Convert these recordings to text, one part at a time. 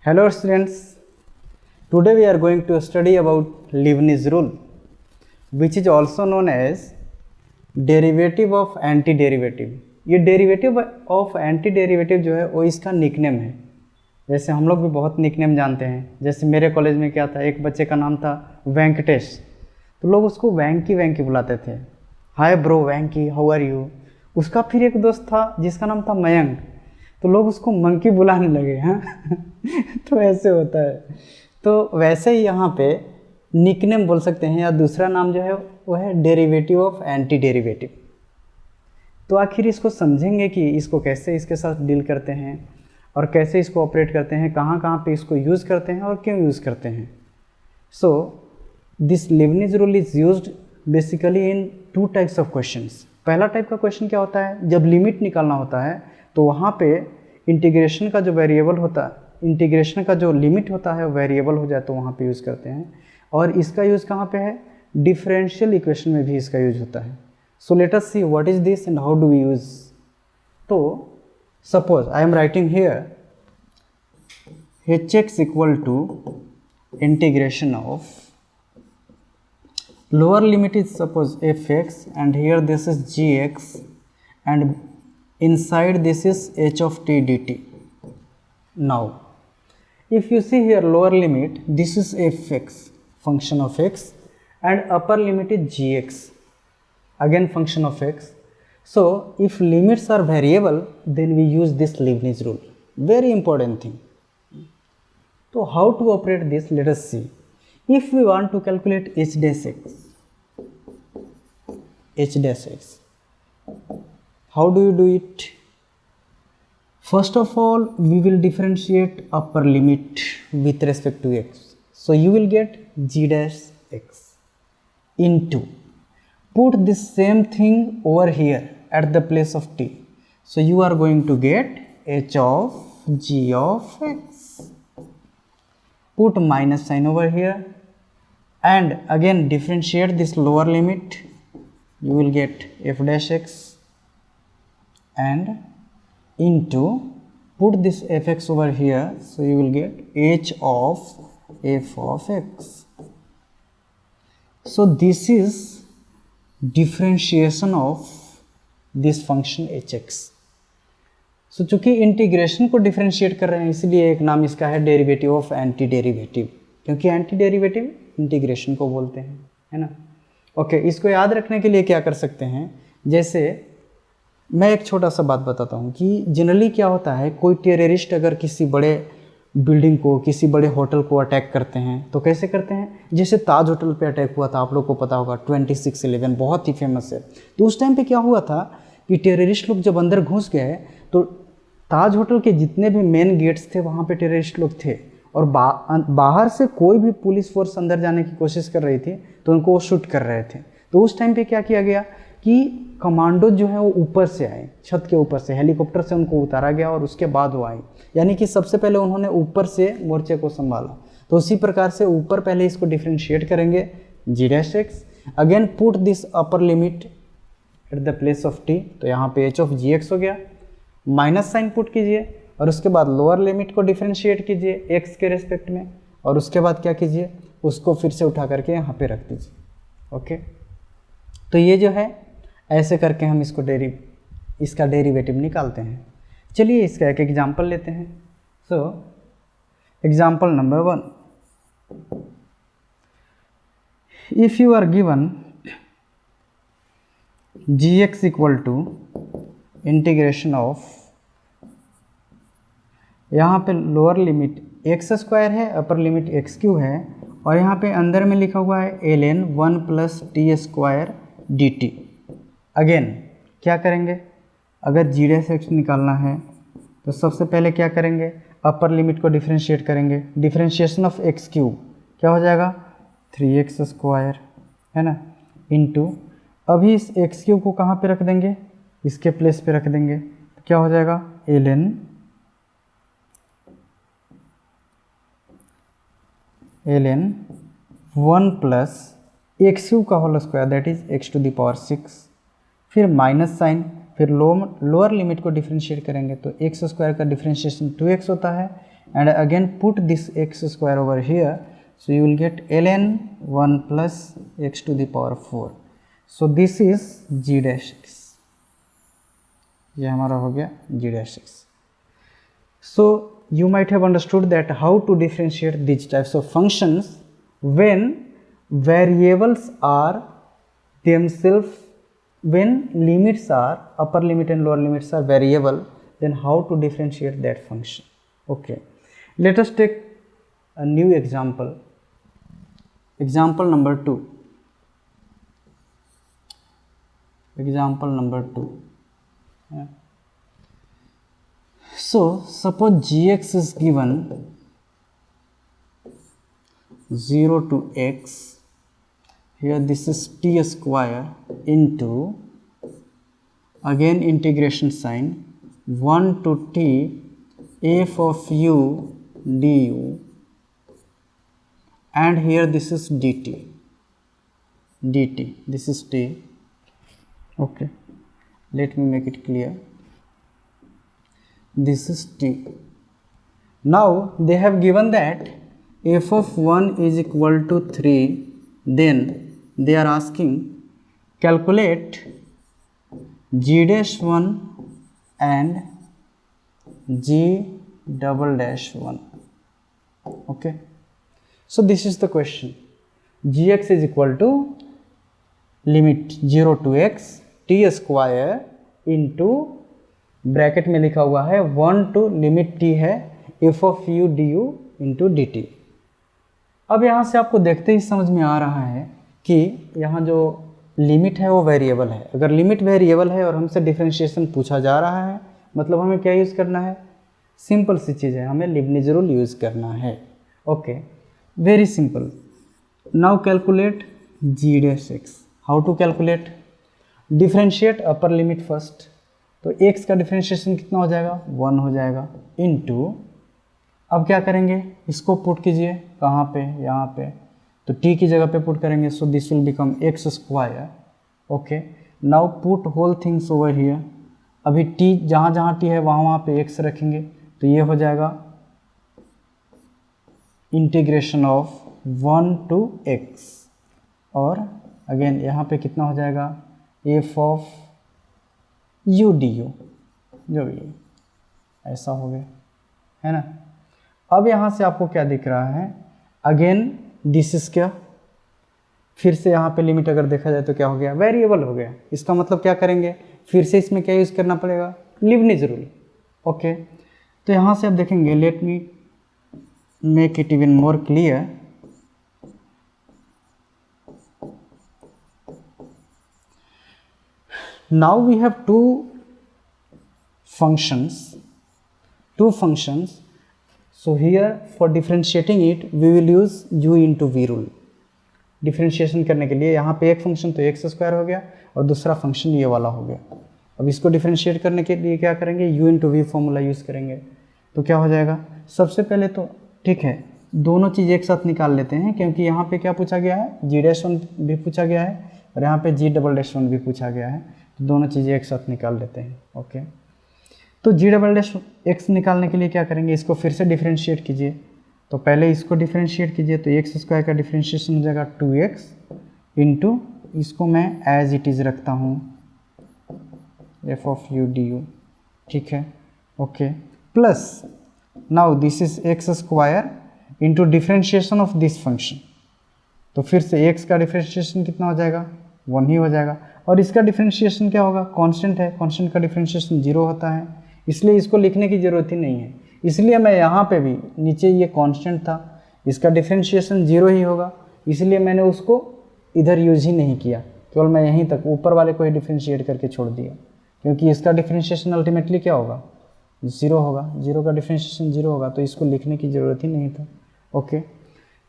Hello students, today we are going to study about Leibniz rule, which is also known as derivative of antiderivative. ये derivative of anti derivative जो है वो इसका nickname है। जैसे हम लोग भी बहुत निकनेम जानते हैं। जैसे मेरे कॉलेज में क्या था, एक बच्चे का नाम था वेंकटेश, तो लोग उसको वैंकी बुलाते थे। Hi bro Venky, how are you. उसका फिर एक दोस्त था जिसका नाम था मयंक, तो लोग उसको मंकी बुलाने लगे हैं। तो ऐसे होता है। तो वैसे ही यहाँ पे निकनेम बोल सकते हैं, या दूसरा नाम जो है वो है डेरिवेटिव ऑफ एंटी डेरिवेटिव। तो आखिर इसको समझेंगे कि इसको कैसे इसके साथ डील करते हैं और कैसे इसको ऑपरेट करते हैं, कहाँ कहाँ पे इसको यूज़ करते हैं और क्यों यूज़ करते हैं। So this Leibniz rule is used basically in two types of questions. पहला टाइप का क्वेश्चन क्या होता है, जब लिमिट निकालना होता है तो वहाँ पे इंटीग्रेशन का जो वेरिएबल होता है, इंटीग्रेशन का जो लिमिट होता है वेरिएबल हो जाए तो वहाँ पे यूज़ करते हैं। और इसका यूज़ कहाँ पे है, डिफरेंशियल इक्वेशन में भी इसका यूज होता है। So let us see what is this and how do we use. तो suppose I am writing here hx equal to integration of lower limit is suppose fx and here this is gx and inside this is h of t dt. Now if you see here lower limit, this is fx function of x and upper limit is gx again function of x. So if limits are variable then we use this Leibniz rule, very important thing. So how to operate this, let us see. If we want to calculate h dash x, how do you do it? First of all, we will differentiate upper limit with respect to x. So you will get g dash x into, put this same thing over here at the place of t. So you are going to get h of g of x. Put minus sign over here and again differentiate this lower limit. You will get f dash x and into, put this fx over here, so you will get h of f of x. So this is differentiation of this function hx. So चूँकि integration को differentiate कर रहे हैं इसलिए एक नाम इसका है डेरिवेटिव ऑफ एंटी डेरिवेटिव, क्योंकि एंटी डेरिवेटिव इंटीग्रेशन को बोलते हैं, है ना। ओके, इसको याद रखने के लिए क्या कर सकते हैं, जैसे मैं एक छोटा सा बात बताता हूँ कि जनरली क्या होता है, कोई टेररिस्ट अगर किसी बड़े बिल्डिंग को, किसी बड़े होटल को अटैक करते हैं तो कैसे करते हैं, जैसे ताज होटल पे अटैक हुआ था, आप लोग को पता होगा 26/11 बहुत ही फेमस है। तो उस टाइम पे क्या हुआ था कि टेररिस्ट लोग जब अंदर घुस गए तो ताज होटल के जितने भी मेन गेट्स थे वहाँ पे टेररिस्ट लोग थे और बाहर से कोई भी पुलिस फोर्स अंदर जाने की कोशिश कर रही थी तो उनको वो शूट कर रहे थे। तो उस टाइम पे क्या किया गया कि कमांडो जो है वो ऊपर से आए, छत के ऊपर से हेलीकॉप्टर से उनको उतारा गया और उसके बाद वो आए, यानी कि सबसे पहले उन्होंने ऊपर से मोर्चे को संभाला। तो उसी प्रकार से ऊपर पहले इसको डिफ्रेंशिएट करेंगे g dash x, again put this upper limit at the place of t, तो यहाँ पे एच ऑफ जी एक्स हो गया, माइनस साइन पुट कीजिए और उसके बाद लोअर लिमिट को डिफ्रेंशिएट कीजिए एक्स के रेस्पेक्ट में और उसके बाद क्या कीजिए, उसको फिर से उठा करके यहाँ पे रख दीजिए। ओके, तो ये जो है ऐसे करके हम इसका डेरिवेटिव निकालते हैं। चलिए इसका एक एग्जाम्पल लेते हैं। So example number 1, if you are given g x equal to integration of, यहाँ पे लोअर लिमिट एक्स स्क्वायर है, अपर लिमिट एक्स क्यू है और यहाँ पे अंदर में लिखा हुआ है ln 1 + t² dt। अगेन क्या करेंगे, अगर जी डैश एक्स निकालना है तो सबसे पहले क्या करेंगे, अपर लिमिट को डिफ्रेंशिएट करेंगे। डिफ्रेंशिएशन ऑफ एक्स क्यूब क्या हो जाएगा 3x², है ना, इनटू, अभी इस एक्स क्यूब को कहाँ पे रख देंगे, इसके प्लेस पे रख देंगे, तो क्या हो जाएगा ln 1 + एक्स क्यूब का whole square that is x⁻6, फिर माइनस साइन, फिर लोअर लिमिट को डिफ्रेंशिएट करेंगे तो x² का डिफ्रेंशिएशन 2x होता है and again put this x square over here, so you will get ln 1 plus x to the power 4. so this is g dash x, ये हमारा हो गया g dash x. so you might have understood that how to differentiate these types of functions when variables are themselves, when limits are, upper limit and lower limits are variable, then how to differentiate that function. Okay, let us take a new example. Example number 2. Example number 2. Yeah. So suppose gx is given 0 to x, here this is t square into, again integration sign, 1 to t f of u du, and here this is dt, this is t. Okay, let me make it clear. This is t. Now they have given that f of 1 is equal to 3, then they are asking calculate g dash 1 and g double dash 1. Okay, so this is the question. gx is equal to limit 0 to x t square into bracket में लिखा हुआ है 1 to limit t है f of u du into D T. अब यहाँ से आपको देखते ही समझ में आ रहा है कि यहाँ जो लिमिट है वो वेरिएबल है. अगर लिमिट वेरिएबल है और हमसे डिफरेंशिएशन पूछा जा रहा है, मतलब हमें क्या यूज़ करना है? सिंपल सी चीज़ है, हमें लीबनिज़ रूल यूज़ करना है. Okay, very simple. Now calculate g dash x. How to calculate? Differentiate upper limit first. तो x का डिफरेंशिएशन कितना हो जाएगा? 1 हो जाएगा इनटू, अब क्या करेंगे? इसको पुट कीजिए कहाँ पे? यहाँ पे. तो t की जगह पे पुट करेंगे, so this will become x square. Okay, now put whole things over here. अभी t जहाँ जहाँ t है वहाँ पे x रखेंगे, तो ये हो जाएगा इंटीग्रेशन ऑफ 1 टू x, और अगेन यहाँ पे कितना हो जाएगा? f ऑफ u du, जो भी ऐसा हो गया है ना. अब यहाँ से आपको क्या दिख रहा है? अगेन दिस इज क्या, फिर से यहाँ पे लिमिट अगर देखा जाए तो क्या हो गया? वेरिएबल हो गया. इसका मतलब क्या करेंगे? फिर से इसमें क्या यूज़ करना पड़ेगा? Leibniz rule. ओके, तो यहाँ से आप देखेंगे, let me make it even more clear. Now we have two functions. So here for differentiating it we will use u into v rule. Differentiation करने के लिए यहाँ पे एक फंक्शन तो एक्स स्क्वायर हो गया और दूसरा फंक्शन ये वाला हो गया. अब इसको डिफ्रेंशिएट करने के लिए क्या करेंगे? u into v formula use करेंगे. तो क्या हो जाएगा? सबसे पहले तो ठीक है, दोनों चीज़ एक साथ निकाल लेते हैं, क्योंकि यहाँ पे क्या पूछा गया है? जी डैश वन भी पूछा गया है और यहाँ पे जी डबल डैश वन भी पूछा गया है. तो दोनों चीज़ें एक साथ निकाल लेते हैं. ओके, तो जी डबल डैश एक्स निकालने के लिए क्या करेंगे? इसको फिर से डिफरेंशिएट कीजिए. तो पहले इसको डिफरेंशिएट कीजिए, तो एक्स स्क्वायर का डिफरेंशिएशन हो जाएगा 2x इंटू, इसको मैं एज इट इज़ रखता हूँ F of u d you. ठीक है, okay, plus now this is x square into differentiation of this function. तो फिर से x का डिफरेंशिएशन कितना हो जाएगा? 1 ही हो जाएगा. और इसका डिफरेंशिएशन क्या होगा? कांस्टेंट है, कांस्टेंट का डिफरेंशिएशन 0 होता है, इसलिए इसको लिखने की ज़रूरत ही नहीं है. इसलिए मैं यहाँ पे भी, नीचे ये कांस्टेंट था, इसका डिफरेंशिएशन 0 ही होगा, इसलिए मैंने उसको इधर यूज़ ही नहीं किया, केवल मैं यहीं तक ऊपर वाले को ही डिफरेंशिएट करके छोड़ दिया, क्योंकि इसका डिफरेंशिएशन अल्टीमेटली क्या होगा? 0 होगा. 0 का डिफरेंशिएशन 0 होगा, तो इसको लिखने की ज़रूरत ही नहीं था. ओके,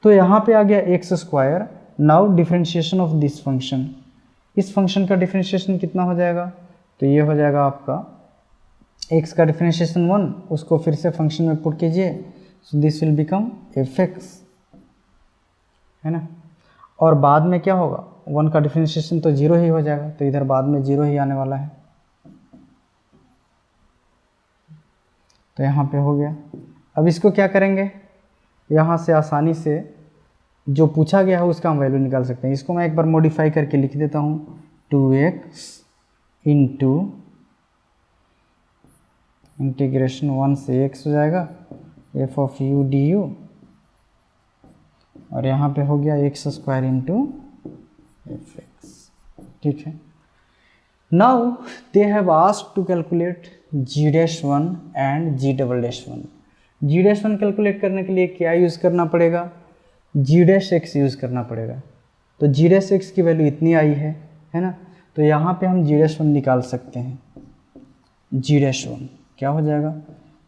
तो यहाँ पे आ गया x square. Now differentiation of this function. इस फंक्शन का डिफरेंशिएशन कितना हो जाएगा? तो ये हो जाएगा आपका x का डिफरेंशिएशन 1, उसको फिर से फंक्शन में पुट कीजिए, सो दिस विल बिकम fx, है ना. और बाद में क्या होगा? 1 का डिफरेंशिएशन तो 0 ही हो जाएगा, तो इधर बाद में 0 ही आने वाला है. तो यहाँ पे हो गया. अब इसको क्या करेंगे, यहाँ से आसानी से जो पूछा गया है उसका हम वैल्यू निकाल सकते हैं। इसको मैं एक बार मॉडिफाई करके लिख देता हूँ, 2x इंटू इंटीग्रेशन 1 से x हो जाएगा f of u d u, और यहाँ पे हो गया x square into f x. ठीक है, now they have asked to calculate g'1 and g'1। g'1 calculate करने के लिए क्या यूज़ करना पड़ेगा, g' यूज़ करना पड़ेगा। तो g' की वैल्यू इतनी आई है ना, तो यहाँ पे हम g'1 निकाल सकते हैं। g'1 क्या हो जाएगा,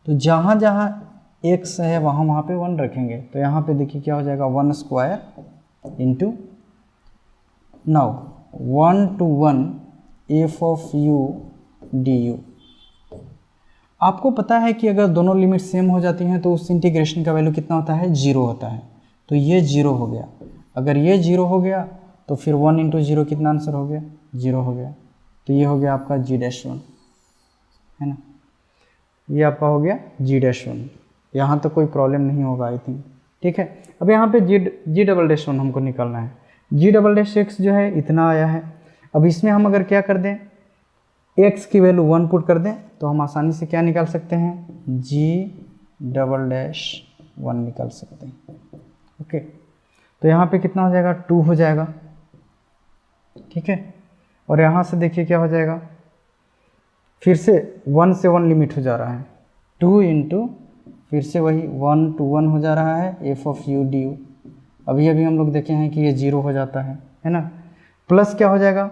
तो जहाँ जहाँ x है वहाँ पे 1 रखेंगे, तो यहाँ पे देखिए क्या हो जाएगा, 1 square into, now 1 to 1 F of u d you. आपको पता है कि अगर दोनों लिमिट सेम हो जाती हैं तो उस इंटीग्रेशन का वैल्यू कितना होता है, 0 होता है। तो ये 0 हो गया, अगर ये 0 हो गया तो फिर 1 इंटू 0 कितना आंसर हो गया, 0 हो गया। तो ये हो गया आपका g'1, है ना, ये आपका हो गया g'1। यहाँ तो कोई प्रॉब्लम नहीं होगा आई थिंक। ठीक है, अब यहाँ पे g'1 हमको निकालना है। g'(x) जो है इतना आया है। अब इसमें हम अगर क्या कर दें, x की वैल्यू 1 पुट कर दें तो हम आसानी से क्या निकाल सकते हैं, g'1 निकाल सकते हैं। ओके, तो यहाँ पे कितना हो जाएगा, 2 हो जाएगा। ठीक है, और यहाँ से देखिए क्या हो जाएगा, फिर से 1 से 1 लिमिट हो जा रहा है, 2 इंटू फिर से वही 1 to 1 हो जा रहा है F of u d you. अभी हम लोग देखे हैं कि ये 0 हो जाता है ना, प्लस क्या हो जाएगा,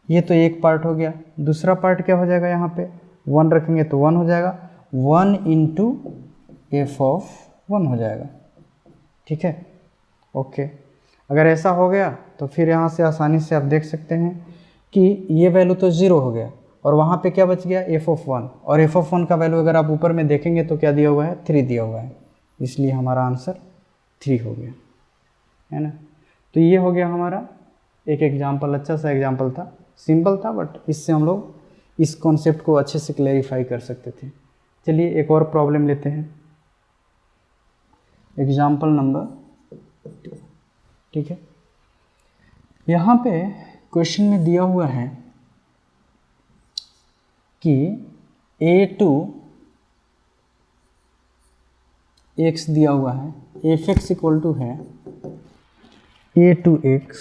ये तो एक पार्ट हो गया, दूसरा पार्ट क्या हो जाएगा, यहाँ पे 1 रखेंगे तो 1 हो जाएगा, 1 इंटू एफ ऑफ 1 हो जाएगा। ठीक है, ओके, अगर ऐसा हो गया तो फिर यहाँ से आसानी से आप देख सकते हैं कि ये वैल्यू तो 0 हो गया और वहाँ पे क्या बच गया, एफ ऑफ 1, और एफ ऑफ 1 का वैल्यू अगर आप ऊपर में देखेंगे तो क्या दिया हुआ है, 3 दिया हुआ है, इसलिए हमारा आंसर 3 हो गया, है ना। तो ये हो गया हमारा एक एग्जाम्पल, अच्छा सा एग्जाम्पल था, सिंपल था, बट इससे हम लोग इस कॉन्सेप्ट को अच्छे से क्लैरिफाई कर सकते थे। चलिए एक और प्रॉब्लम लेते हैं, एग्जाम्पल नंबर 2। ठीक है, यहाँ पे क्वेश्चन में दिया हुआ है कि a2x दिया हुआ है, f(x) इक्वल टू है a2x,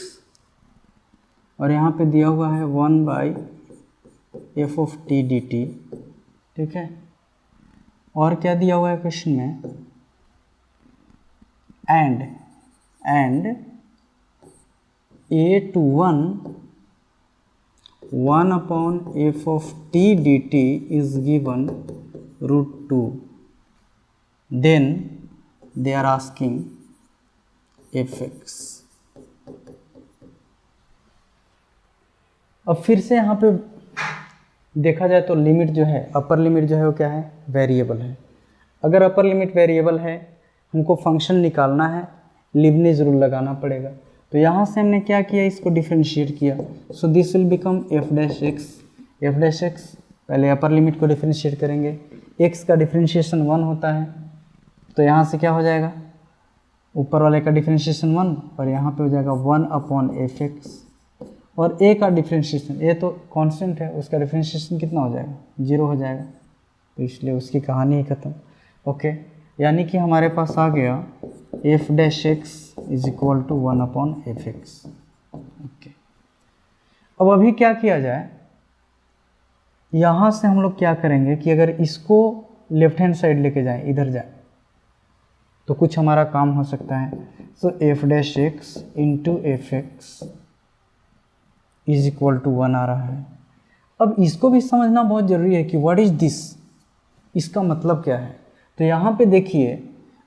और यहाँ पे दिया हुआ है 1/f ऑफ t dt। ठीक है, और क्या दिया हुआ है क्वेश्चन में, and a21 1/f of t dt is given √2, then they are asking fx। अब फिर से यहाँ पे देखा जाए तो लिमिट जो है, अपर लिमिट जो है वो क्या है, वेरिएबल है। अगर अपर लिमिट वेरिएबल है, हमको फंक्शन निकालना है, लीबनिज़ रूल लगाना पड़ेगा। तो यहाँ से हमने क्या किया, इसको डिफ्रेंशिएट किया, सो दिस विल बिकम f'(x)। पहले अपर लिमिट को डिफ्रेंशिएट करेंगे, x का डिफ्रेंशिएशन 1 होता है, तो यहाँ से क्या हो जाएगा, ऊपर वाले का डिफ्रेंशिएशन 1 और यहाँ पे हो जाएगा 1/fx, और a का डिफ्रेंशिएशन, a तो कांस्टेंट है, उसका डिफ्रेंशिएशन कितना हो जाएगा, 0 हो जाएगा, तो इसलिए उसकी कहानी ही खत्म। ओके, यानी कि हमारे पास आ गया f'(x) is equal to 1/fx। Okay, अब अभी क्या किया जाए, यहाँ से हम लोग क्या करेंगे कि अगर इसको लेफ्ट हैंड साइड लेके जाएं, इधर जाए, तो कुछ हमारा काम हो सकता है। So f'(x) into fx is equal to 1 आ रहा है। अब इसको भी समझना बहुत ज़रूरी है कि व्हाट इज़ दिस, इसका मतलब क्या है। तो यहाँ पे देखिए,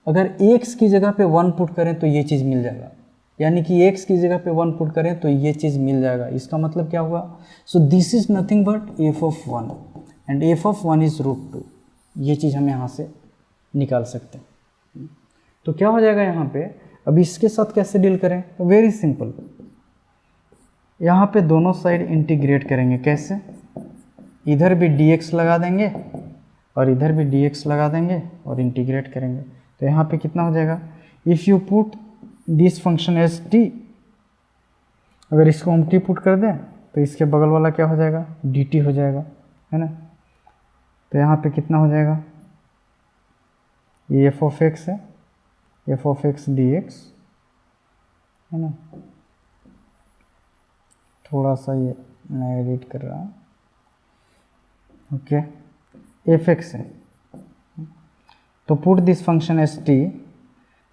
अगर x की जगह पे 1 पुट करें तो ये चीज़ मिल जाएगा, यानी कि x की जगह पे 1 पुट करें तो ये चीज़ मिल जाएगा। इसका मतलब क्या हुआ, so this is nothing but f of 1 and f of 1 is √2। ये चीज़ हम यहाँ से निकाल सकते हैं। तो क्या हो जाएगा यहाँ पे, अब इसके साथ कैसे डील करें, तो वेरी सिंपल, यहाँ पे दोनों साइड इंटीग्रेट करेंगे। कैसे, इधर भी dx लगा देंगे और इधर भी dx लगा देंगे और इंटीग्रेट करेंगे। तो यहाँ पे कितना हो जाएगा, if you put this function as t, अगर इसको हम t पुट कर दें तो इसके बगल वाला क्या हो जाएगा, dt हो जाएगा, है ना। तो यहाँ पे कितना हो जाएगा, ये f ऑफ x है, f ऑफ x dx, है ना। थोड़ा सा ये मैं एडिट कर रहा हूँ, ओके। एफ एक्स है, तो put this function as t,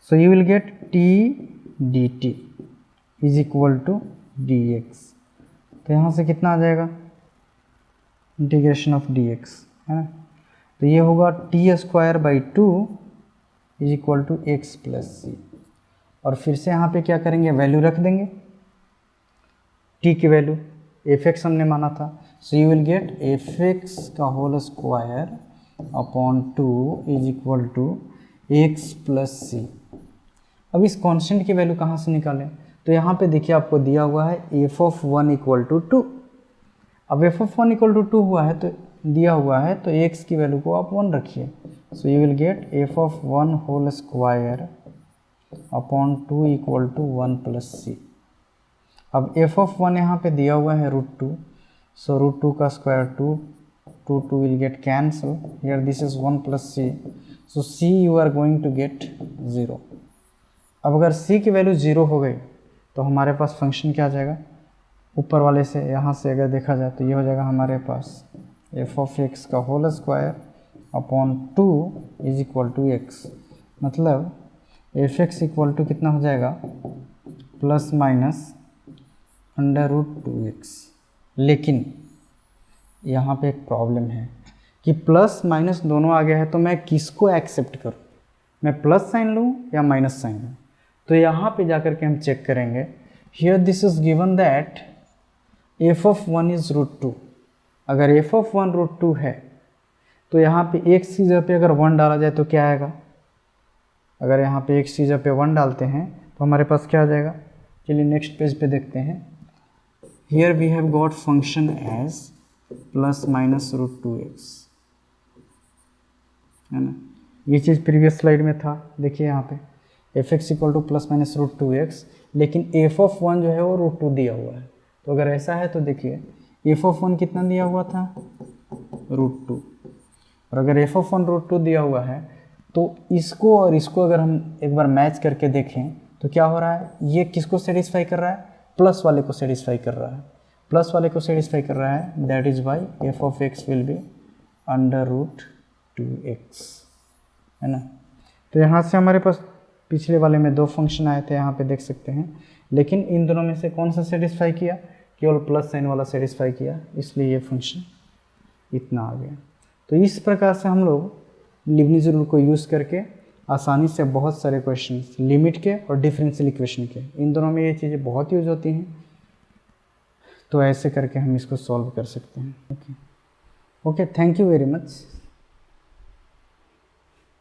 so you will get t dt is equal to dx। तो यहाँ से कितना आ जाएगा, इंटीग्रेशन ऑफ dx, है ना। तो ये होगा t square by 2 is equal to x plus c. और फिर से यहाँ पे क्या करेंगे, वैल्यू रख देंगे, t की वैल्यू एफ एक्स हमने माना था, so you will get f x का whole square upon 2 is equal to x plus c. अब इस कांस्टेंट की वैल्यू कहाँ से निकालें, तो यहाँ पे देखिए आपको दिया हुआ है एफ ऑफ 1 इक्वल टू 2। अब एफ ऑफ 1 इक्वल टू 2 हुआ है, तो दिया हुआ है, तो एक्स की वैल्यू को आप 1 रखिए। So you will get f of 1 whole square upon 2 equal to 1 plus c. अब एफ ऑफ 1 यहाँ पे दिया हुआ है √2, सो √2 का square 2 will get cancel, here this is 1 plus c, so c you are going to get 0। अब अगर सी की वैल्यू 0 हो गई तो हमारे पास फंक्शन क्या आ जाएगा, ऊपर वाले से यहाँ से अगर देखा जाए तो ये हो जाएगा हमारे पास एफ ऑफ एक्स का whole square upon 2 is equal to x. मतलब एफ एक्स इक्वल टू कितना हो जाएगा, प्लस माइनस √2x। लेकिन यहाँ पे एक प्रॉब्लम है कि प्लस माइनस दोनों आ गया है, तो मैं किसको एक्सेप्ट करूँ, मैं प्लस साइन लूँ या माइनस साइन लूँ। तो यहाँ पे जाकर के हम चेक करेंगे, here this is given that F of 1 is √2। अगर एफ ऑफ 1 √2 है तो यहाँ पे x की जगह पे अगर 1 डाला जाए तो क्या आएगा, अगर यहाँ पे x की जगह पे 1 डालते हैं तो हमारे पास क्या आ जाएगा। चलिए नेक्स्ट पेज पे देखते हैं। Here we have got function as plus minus √2x, है ना। ये चीज़ प्रीवियस स्लाइड में था, देखिए यहाँ पे F x equal two plus minus √2x, लेकिन एफ ऑफ 1 जो है वो √2 दिया हुआ है। तो अगर ऐसा है तो देखिए एफ ऑफ 1 कितना दिया हुआ था, √2। और अगर एफ ऑफ 1 √2 दिया हुआ है तो इसको और इसको अगर हम एक बार मैच करके देखें तो क्या हो रहा है, ये किसको सेटिस्फाई कर रहा है, प्लस वाले को सेटिस्फाई कर रहा है, प्लस वाले को सेटिस्फाई कर रहा है। That is y f of x will be √2x, है ना। तो यहाँ से हमारे पास पिछले वाले में 2 फंक्शन आए थे, यहाँ पे देख सकते हैं, लेकिन इन दोनों में से कौन सा सेटिस्फाई किया, केवल प्लस साइन वाला सेटिस्फाई किया, इसलिए ये फंक्शन इतना आ गया। तो इस प्रकार से हम लोग लीबनिज़ रूल को यूज़ करके आसानी से बहुत सारे क्वेश्चन लिमिट के और डिफरेंशियल इक्वेशन के, इन दोनों में ये चीज़ें बहुत यूज होती हैं। तो ऐसे करके हम इसको सॉल्व कर सकते हैं। Okay, thank you very much.